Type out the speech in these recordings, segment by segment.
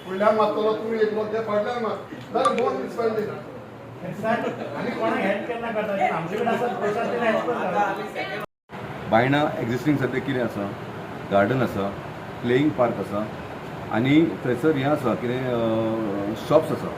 फुडल्यान मारतलो तुम्ही एक लोक फाटल्यान मार जाल्यार 2 मिनिट्स पाहिजे आणि कोणाक हेल्प केन्ना करता आमचे कडेन आसा पयशा दिले एक्सपर्ट बायणा एक्झिस्टींग सद्या कितें आसा गार्डन आसा प्लेईंग पार्क आसा आनी थंयसर हें आसा कितें शॉप्स आसा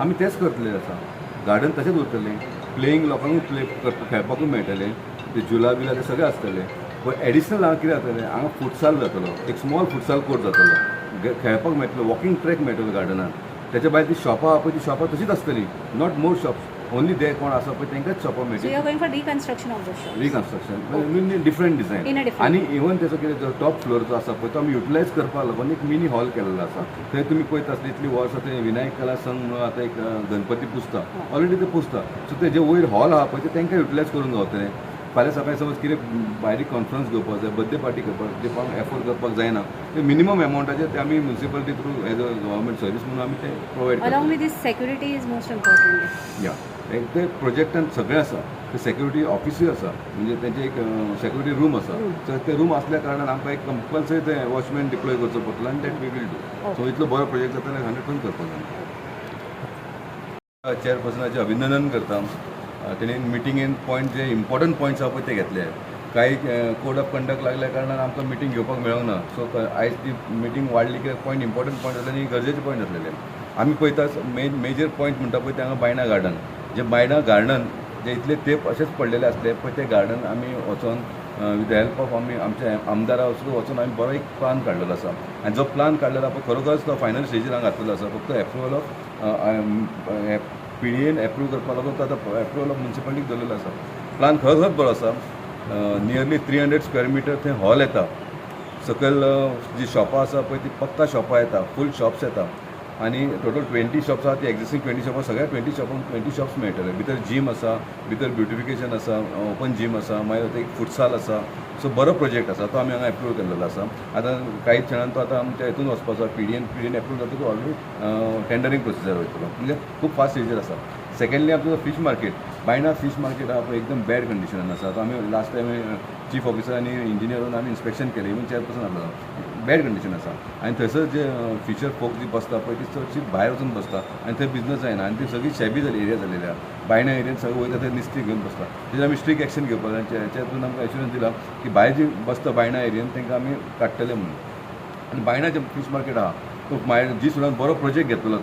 आमी तेच करतले आसा गार्डन तशेंच उरतलें प्लेईंग लोकांकूय खेळपाकूय मेळटलें ते जुला बिला ते सगळें आसतलें पण एडिशनल हांगा कितें जातलें हांगा फुटसाल जातलो एक स्मॉल फुटसाल कोर्ट जातलो खेळपाक मेळटलो वॉकिंग ट्रॅक मेळटलो गार्डनान त्याच्या भायर ती शॉपां आहा पळय ती शॉपां तशीच आसतलीं not more shops only they कोण आसा पळय तांकांच शॉपां So मेळटली you're going for reconstruction of the shop. Reconstruction different In a design different- आनी इवन त्याचो कितें जो टॉप फ्लोर जो आसा पळय तो आमी युटिलायज करपाक लागून एक मिनी हॉल केल्लो आसा थंय तुमी पळयता आसली इतली वर्सां थंय विनायक कला संघ म्हणून आतां एक गणपती पुजता ऑलरेडी ते पुजता सो ते जे वयर हॉल आहा पळय ते तांकां युटिलायज करून गावतलें फाल्यां सकाळीं समज कितें भायली कॉन्फरन्स घेवपाक जाय बर्थडे पार्टी करपाक जे एफोर्ड करपाक जायना ते मिनिमम एमावंटाचेर ते आमी municipality through as a government service म्हणून आमी ते प्रोवायड करता Along with this, security is most important. या एक ते प्रोजेक्टान सगळें आसा ते सेक्युरिटी ऑफिसूय आसा म्हणजे तेंचे एक सेक्युरिटी रूम आसा तर ते रूम असल्या कारणान आमकां एक कंपल्सरी ते वॉचमॅन डिप्लॉय करचो पडटलो आनी that we will do so इतलो बरो प्रोजेक्ट जाता जाल्यार 100% करपाक जाय चेअरपर्सनाचें अभिनंदन करता तेणी मिटिंगेन पॉयंट जे इम्पॉर्टंट पॉयंट्स आहा पळय ते घेतले काही कोड ऑफ कंडक्ट लागल्या कारणान आमकां मिटींग घेवपाक मेळोंक ना सो आयज ती मिटींग वाडली की पॉयंट इम्पॉर्टंट पॉयंट जातले आनी गरजेचे पॉयंट जातलेले आमी पळयता मेजर पॉयंट म्हणटा पळय ते हांगा बायणा गार्डन जे बायणा गार्डन जे इतले तेंप अशेंच पडलेले आसले पळय ते गार्डन आमी वचोन विथ द हेल्प ऑफ आमी आमच्या आमदारा वचून आमी बरो एक प्लान काडलेलो आसा आनी जो प्लान काडलेलो आसा खरोखरच तो फायनल स्टेजीर हांगा घातलेलो आसा फक्त एप्रुवल ऑफ PDN एप्रूव करपाक लागून तो आतां एप्रुवल ऑफ म्युन्सिपालिटीक दवरलेलो आसा प्लान खरोखरच बरो आसा नियरली 300 स्क्वेअर मिटर थंय हॉल येता सकयल जी शॉपां आसा पळय ती पक्का शॉपां येता फूल शॉप्स येता आनी टोटल 20 शॉप्स आहा ती एक्झिस्टींग 20 शॉपां सगळ्या 20 शॉप्स मेळटले भितर जीम आसा भितर ब्युटिफिकेशन आसा ओपन जीम आसा मागीर एक फुटसाल आसा सो बरो प्रोजेक्ट आसा तो आमी हांगा एप्रूव केल्लो आसा आतां कांय क्षणान तो आतां आमच्या हितून वचपाचो PDN एप्रूव जाता तो ऑलरेडी टेंडरींग प्रोसिजर वयतलो म्हणजे खूब फास्ट स्टेजीर आसा सेकंडली आमचो fish market Baina fish market आहा पळय एकदम बॅड कंडिशनान आसा तो आमी लास्ट टायम चीफ ऑफिसर आनी इंजिनियरून आमी इन्स्पेक्शन केलें इवन चेअरपर्सन आसलो बॅड कंडिशन आसा आनी थंयसर जे फिशर फोक जी बसता पळय ती चडशी भायर वचून बसता आनी थंय बिजनस जायना आनी ती सगळी शेबी जाली एरिया जालेली आहा बायणा एरियेन सगळें वयता थंय नुस्तें घेवन बसता तेजेर आमी स्ट्रिक्ट एक्शन घेवपाक जाय चेअरपर्सन आमकां एश्युरन्स दिला की भायर जी बसता बायणा एरियेन तांकां आमी काडटले म्हणून आनी बायणा जे फीश मार्केट आहा तो जी सुद्दां बरो प्रोजेक्ट घेतलो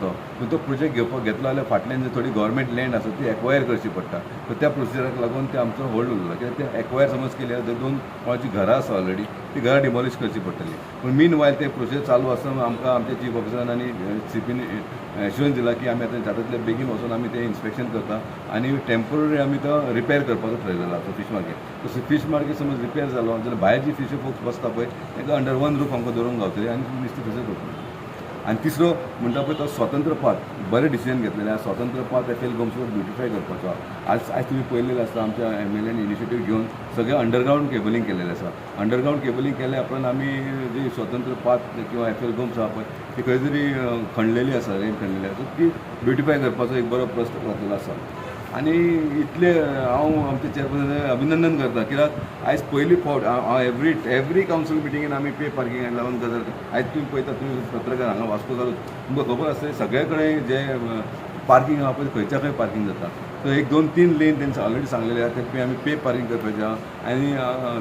तो प्रोजेक्ट घेवपाक घेतलो जाल्यार फाटल्यान जी थोडी गव्हर्मेंट लँड आसा ती एक्वायर करची पडटा सो त्या प्रोसिजराक लागून ते आमचो होल्ड उरलो कित्याक ते एक्वायर समज केली जाल्यार 2 कोणाची घरां आसा ऑलरेडी ती घरां डिमॉलिश करची पडटली पूण मीन वायल ते प्रोसेस चालू आसतना आमकां आमच्या चीफ ऑफिसरान आनी CPन एश्युरन्स दिला की आमी आतां जाता बेगीन वचून आमी ते इन्स्पेक्शन करता आनी टेम्पररी आमी तो रिपेर करपाचो थारायलेलो आसा fish market so fish market समज रिपेर जालो जाल्यार भायर जी फीश फोक्स बसता पळय तांकां अंडर वन रूफ आमकां दवरूंक गावतली आनी नुस्तें थंयसर करतली आनी तिसरो म्हणटा पळय तो स्वतंत्र पार्क बरें डिसिजन घेतलेलें आसा स्वतंत्र पार्क एफएल गोमसूर ब्युटिफाय करपाचो आज तुमी पळयलेलें आसता आमच्या MLAन इनिशिएटीव घेवन सगळें अंडरग्रावंड केबलिंग केलेलें आसा अंडरग्रावंड केबलिंग केल्या उपरांत आमी जी स्वतंत्र पार्क किंवा एफएल गोम्स आहा पळय ती खंय तरी खणलेली आसा रेंज खणलेली आसा ती ब्युटिफाय करपाचो एक बरो प्रस्ताव घातलेलो आसा आनी इतले हांव आमच्या चेअरपर्सनाचें अभिनंदन करता कित्याक आयज पयली फावट हांव एवरी कावन्सील मिटिंगेन आमी पे पार्किंगाक लागून गजाल आयज तुमी पळयता तुमी पत्रकार हांगा वास्को जालो तुमकां खबर आसतलें सगळे कडेन जे पार्किंग आहा पळय खंयच्या खंय पार्किंग जाता सो 1-2-3 लेन तेंचे ऑलरेडी सांगलेले आहा ते आमी पे पार्किंग करपाचें आहा आनी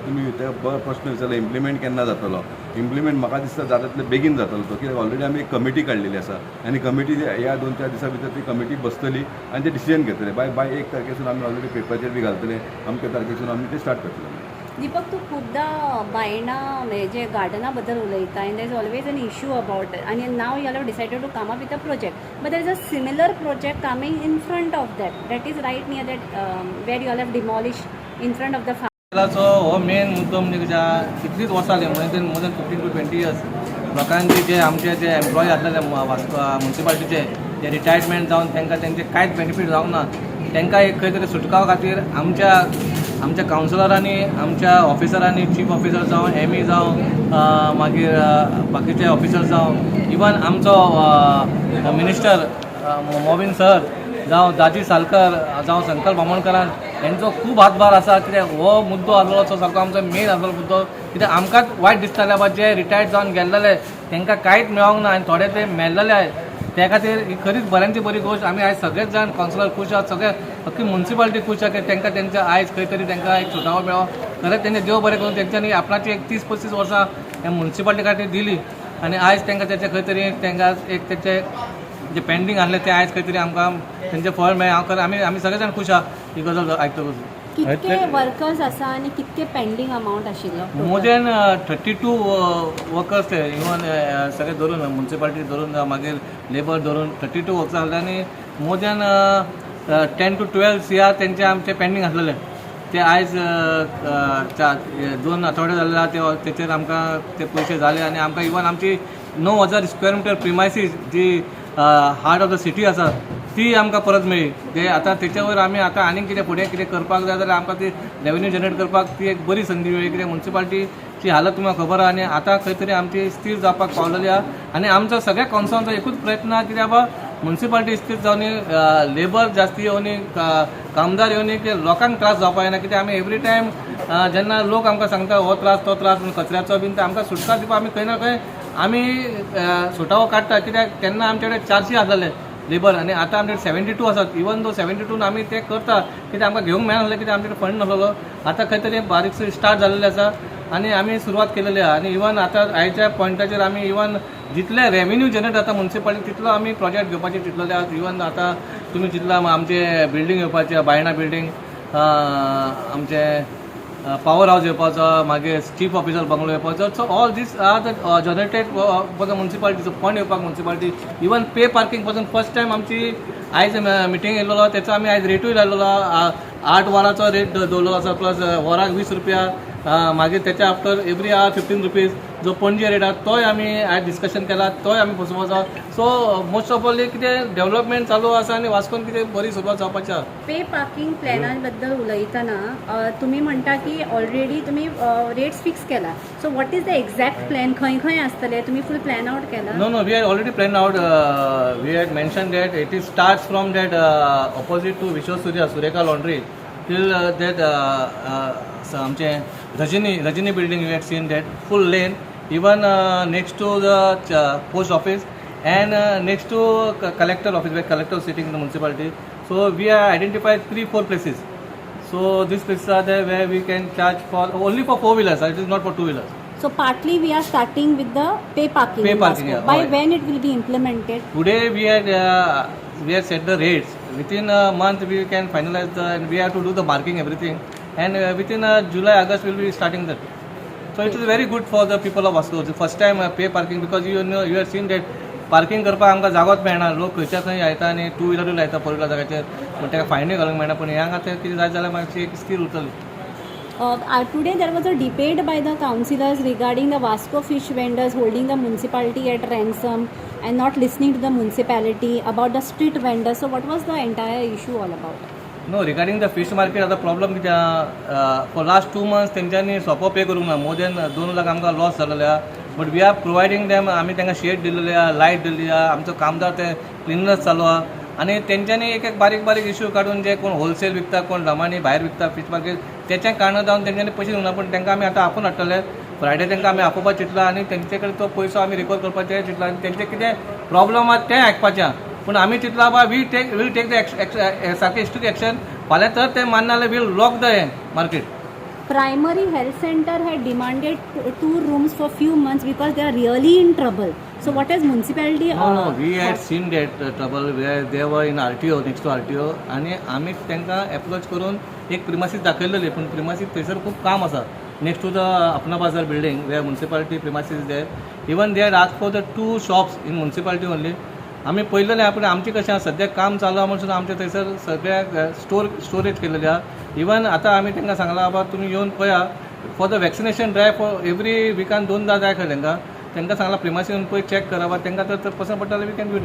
तुमी ते बरो प्रश्न विचारलो इम्प्लिमेंट केन्ना जातलो इम्प्लिमेंट म्हाका दिसता जाता तितले बेगीन जातलो तो कित्याक ऑलरेडी आमी एक कमिटी काडलेली आसा आनी कमिटी ह्या 2-4 दिसां भितर ती कमिटी बसतली आनी ते डिसिजन घेतले बाय 1 तारखेसून आमी ऑलरेडी पेपराचेर बी घालतले अमके तारखेसून आमी ते स्टार्ट करतले दीपक तू खूपदा बायणा म्हणजे गार्डना बद्दल उलयता आनी there is always an issue about आनी now you have decided to come up with a project but there is a similar project coming in front of that is right near that where you have demolish in front of the फार्माचो हो main मुद्दो म्हणजे कितलीच वर्सां जाली more than 15 to 20 years लोकांचे जे आमचे जे एम्प्लॉय आसले म्युन्सिपालिटीचे जे रिटायरमेंट जावन तांकां तेंचे कांयच बेनिफीट जावंक ना तांकां एक खंय तरी सुटकाव खातीर आमच्या कावन्सिलरांनी आमच्या ऑफिसरांनी चीफ ऑफिसर जावं ME जावं मागीर बाकीचे ऑफिसर जावं इवन आमचो मिनिस्टर मोविन सर जावं दाजी सालकर जावं संकल्प बामणकरान हेंचो खूब हातभार आसा कित्याक हो मुद्दो आसलो तो सारको आमचो मेन आसलो मुद्दो कित्याक आमकांच वायट दिसतालें बाबा जे रिटायर्ड जावन गेल्लेले तांकां कांयच मेळोंक ना आनी थोडे ते मेल्लेले त्या खातीर ही खरीच बऱ्यांची बरी गोश्ट आमी आयज सगळेच जाण कावन्सिलर खूश आहात सगळे अख्खी म्युन्सिपालिटी खूश आहा की तांकां तेंच्या आयज खंय तरी तांकां एक सुटावो मेळ्ळो खरेंच तेंचे देव बरें करून तेंच्यांनी आपणाची एक 30-35 वर्सां ह्या म्युन्सिपालिटी खातीर दिली आनी आयज तांकां तेचे खंय तरी तांकां एक तेचे जे पेंडींग आसलें ते आयज खंय तरी आमकां तेंचें फळ मेळ्ळें हांव खरें आमी सगळे जाण खूश आहा ही गजाल आयकतकूच कितके वर्कर्स आसा आनी कितके पेंडींग अमाउंट आशिल्लो मोर दॅन 32 वर्कर्स ते इवन सगळे धरून म्युन्सिपालिटी धरून मागीर लेबर धरून 32 वर्कर्स आसले आनी मोर दॅन 10 to 12 CR तेंचे आमचे पेंडींग आसलेले ते आयज 2 आठवडे जाल्ले ते तेचेर आमकां ते पयशे जाले आनी आमकां इवन आमची 9,000 स्क्वेअर मिटर प्रिमायसीस जी हार्ट ऑफ द सिटी आसा ती आमकां परत मेळ्ळी ते आतां तेच्या वयर आमी आतां आनीक कितें फुडें कितें करपाक जाय जाल्यार आमकां ती रेवेन्यू जनरेट करपाक ती एक बरी संदी मेळ्ळी कित्याक म्युन्सिपालिटीची हालत तुमकां खबर आहा आनी आतां खंय तरी आमची स्थिर जावपाक पावलेली आहा आनी आमचो सगळ्या कावन्सिलरांचो एकूच प्रयत्न आहा कित्याक बाबा म्युन्सिपालिटी स्थिर जावनी लेबर जास्ती येवनी कामदार येवनी की लोकांक त्रास जावपाक जायना कित्याक आमी एवरी टायम जेन्ना लोक आमकां सांगता हो त्रास तो त्रास म्हणून कचऱ्याचो बीन ते आमकां सुटका दिवपाक आमी खंय ना खंय आमी सुटावो काडटा कित्याक तेन्ना आमचे कडेन 400 आसलेले लेबर आनी आतां आमचे 72 आसात इवन दो 72 आमी ते करता कित्याक आमकां घेवंक मेळनासलें कित्याक आमचे कडेन फंड नासलो आतां खंय तरी बारीकसो स्टार्ट जाल्लेले आसा आनी आमी सुरवात केलेली आहा आनी इवन आतां आयच्या पॉयंटाचेर आमी इवन जितले रेवेन्यू जनरेट जाता म्युन्सिपालिटी तितलो आमी प्रोजेक्ट घेवपाचे चिंतलेले आहात इवन आतां तुमी चिंतला आमचे बिल्डींग येवपाचे बायणा बिल्डींग आमचे पावर हावस येवपाचो मागीर चीफ ऑफिसर बंगलो येवपाचो so all these are the generated for the म्युन्सिपालिटीचो फंड येवपाक म्युन्सिपालिटी इवन पे पार्किंग पासून फर्स्ट टायम आमची आयज मिटींग येयलेलो तेचो आमी आयज रेटूय लायलेलो 8 वरांचो रेट दवरलेलो आसा प्लस वराक 20 रुपया मागीर तेच्या आफ्टर एवरी आवर 15 रुपीज जो पणजे रेट आहा तोय आमी आयज डिस्कशन केला तोय आमी बसोवपाचो सो मोस्ट ऑफ ऑल कितें डेव्हलपमेंट चालू आसा आनी वास्कोन कितें बरी सुरवात जावपाची आहा पे पार्किंग प्लॅना बद्दल उलयतना तुमी म्हणटा की ऑलरेडी तुमी रेट्स फिक्स केला so what is the exact plan खंय खंय आसतले तुमी फूल प्लॅन आउट केला no we had already plan out we had mention that it is starts from that opposite to Vishwasurya Surekha laundry till that आमचे Rajni building we had seen that full lane even next to the post office and next to collector office where collector is sitting in the municipality. So we have identified 3-4 places. So these places are there where we can charge for only for 4-wheelers. It is not for 2-wheelers. So partly we are starting with the pay parking. Pay parking, yeah. By when it will be implemented? Today we had set the rates. Within a month we can finalize and we have to do the marking everything. And within July, August we will be starting that. So it is very good for the people of Vasco. The first time pay parking because you know you have seen that parking करपाक आमकां जागोच मेळना लोक खंयच्या खंय येता आनी 2-wheeler लायता 4-wheeler जाग्याचेर पण ताका फायनूय घालूंक मेळना पण ह्यांक आतां कितें जाय जाल्यार मातशी एक स्थिर उरतली. Today there was a debate by the councillors regarding the Vasco fish vendors holding the municipality at ransom and not listening to the municipality about the street vendors. So what was the entire issue all about? No, regarding the fish market, the problem for last 2 months तेंच्यांनी सोपो पे करूंक ना more than 2 lakh आमकां loss जालेले आहा but we R प्रोवायडींग them आमी तांकां shade दिलेले आहा लायट दिल्ली आहा आमचो कामदार ते क्लिनर्स चालू आहा आनी तेंच्यांनी एक बारीक बारीक इश्यू काडून जे कोण होलसेल विकता कोण लमाणी भायर विकता फिश मार्केट तेच्या कारणां जावन तेंच्यांनी पयशे दिवंक ना पण तांकां आमी आतां आपूण हाडटले फ्रायडे तांकां आमी आपोवपाक चिंतला आनी तेंचे कडेन तो पयसो आमी रिकवर करपाचें चिंतला आनी तेंचे कितें प्रॉब्लम आहा तें आयकपाचें आहा पूण आमी चिंतला बाबा वील टेक द सारकें स्ट्रिक्ट एक्शन फाल्यां तर तें मानना जाल्यार will lock the market. Primary health center had demanded 2 rooms for few months because they are really in trouble. So what has municipality? No, we had seen that trouble where they were in RTO next to RTO आणि आमी तांकां approach करून एक प्रिमासीस दाखयलेली पूण प्रिमासीस थंयसर खूब काम आसा next to the Apna Bazar building where municipality premises is there. Even they had asked for the 2 shops in municipality only. आमी पळयलेलें आहा पूण आमचें कशें आहा सद्याक काम चालू आहा म्हणून आमचें थंयसर सगळ्या स्टोरेज केलेलें आहा इवन आतां आमी तांकां सांगलां बाबा तुमी येवन पळया for the vaccination drive for every विकान 2दा जाय खंय तांकां सांगलां प्रिमासी येवन पळय चॅक करा बाबा तांकां तर पसंद पडटा जाल्यार वी कॅन डू इट.